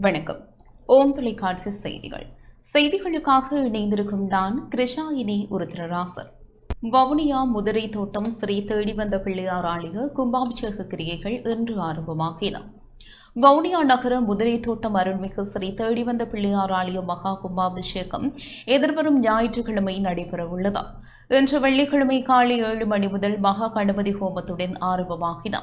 வணக்கம். ஓம் தொலைக்காட்சி செய்திகள். செய்திகளுக்காக இணைந்திருக்கும் நான் கிருஷாயினி உருத்திரராசன். வவுனியா முதிரை தோட்டம் ஸ்ரீ தேடிவந்த பிள்ளையார் ஆலய கும்பாபிஷேக கிரியைகள் இன்று ஆரம்பமாகின. வவுனியா நகர முதிரை தோட்டம் அருள்மிகு ஸ்ரீ தேடிவந்த பிள்ளையார் ஆலய மகா கும்பாபிஷேகம் எதிர்வரும் ஞாயிற்றுக்கிழமை நடைபெறவுள்ளது. இன்று வெள்ளிக்கிழமை காலை 7 மணி முதல் மகா கணபதி ஹோமத்துடன் ஆரம்பமாகின.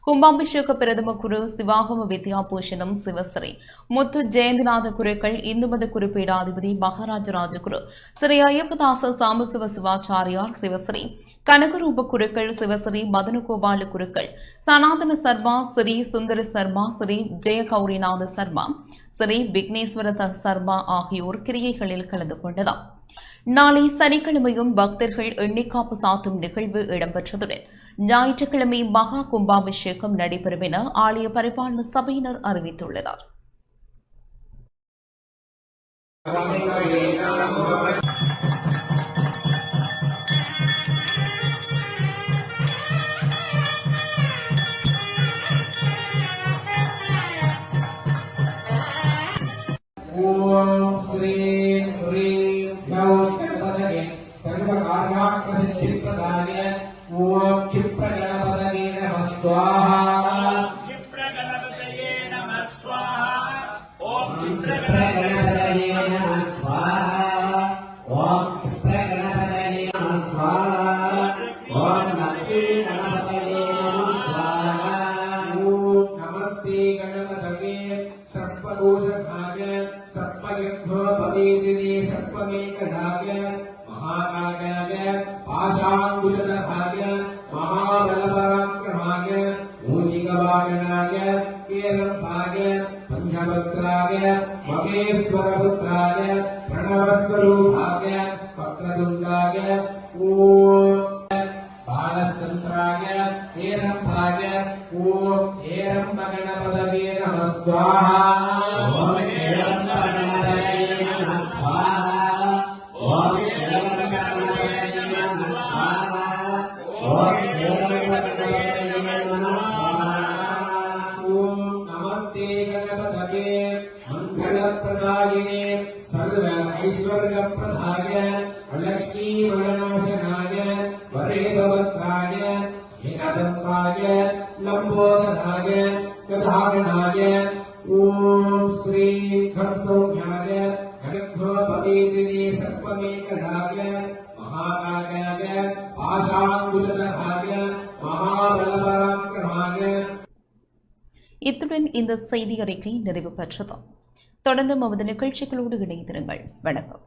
கும்பாபிஷேக பிரதம குரு சிவாகம வித்யாபூஷணம் சிவஸ்ரீ முத்து ஜெயந்திநாத குருக்கள் இந்துமத குறிப்பீடாதிபதி மகாராஜ ராஜகுரு ஸ்ரீ ஐயப்பதாச சாம்பசிவ சிவாச்சாரியார் சிவஸ்ரீ கனகரூப குருக்கள் சிவஸ்ரீ மதனகோபால குருக்கள் சனாதன சர்மா ஸ்ரீ சுந்தர சர்மா ஸ்ரீ ஜெயகௌரிநாத சர்மா ஸ்ரீ விக்னேஸ்வர சர்மா ஆகியோர் கிரியைகளில் கலந்து கொண்டனர். நாளை சனிக்கிழமையும் பக்தர்கள் எண்ணிக்காப்பு சாத்தும் நிகழ்வு இடம்பெற்றதுடன் ஞாயிற்றுக்கிழமை மகா கும்பாபிஷேகம் நடைபெறும் என ஆலய பரிபாலன சபையினர் அறிவித்துள்ளனர். ஓம் ஸ்ரீ सर्वकार्याप्रसिद्धिप्रदाय ओम क्षिप्रगणपतये नमः स्वाहा क्षिप्रगणपतये नमः स्वाहा ओम क्षिप्रगणपतये नमः स्वाहा ओम क्षिप्रगणपतये नमः स्वाहा ओम लक्ष्मी गणपतये नमः स्वाहा ओम नमस्ते गणपतये सर्वदोषभाग सर्वयज्ञो भवेदिने सर्वमेकधाय महाकाय पाशांकुशधराय महाबलपराक्रमाय मूषिकवाहनाय केरम्भाय पंचभद्राय महेश्वरपुत्राय प्रणवस्वरूपाय वक्रतुण्डाय ओम बालचन्द्राय केरम्भाय ओम हेरम्बगणपतये नमः स्वाहा ओम हेरम्बगणपतये नमः स्वाहा ओम मंगलप्रदायिने सर्व ऐश्वर्यप्रदाय लक्ष्मी विनाशनाय वरेभवत्राय एकदन्ताय लंबोदराय गदागणाय ओम श्री खंसौम्याय गणभ्यो भवेदिने सर्वमेकधाय महाकाय पाशांकुशधराय महाबलपराक्रमाय. இத்துடன் இந்த செய்தி அறிக்கை நிறைவு பெற்றது. தொடர்ந்து நமது நிகழ்ச்சிகளோடு இணைந்திருங்கள். வணக்கம்.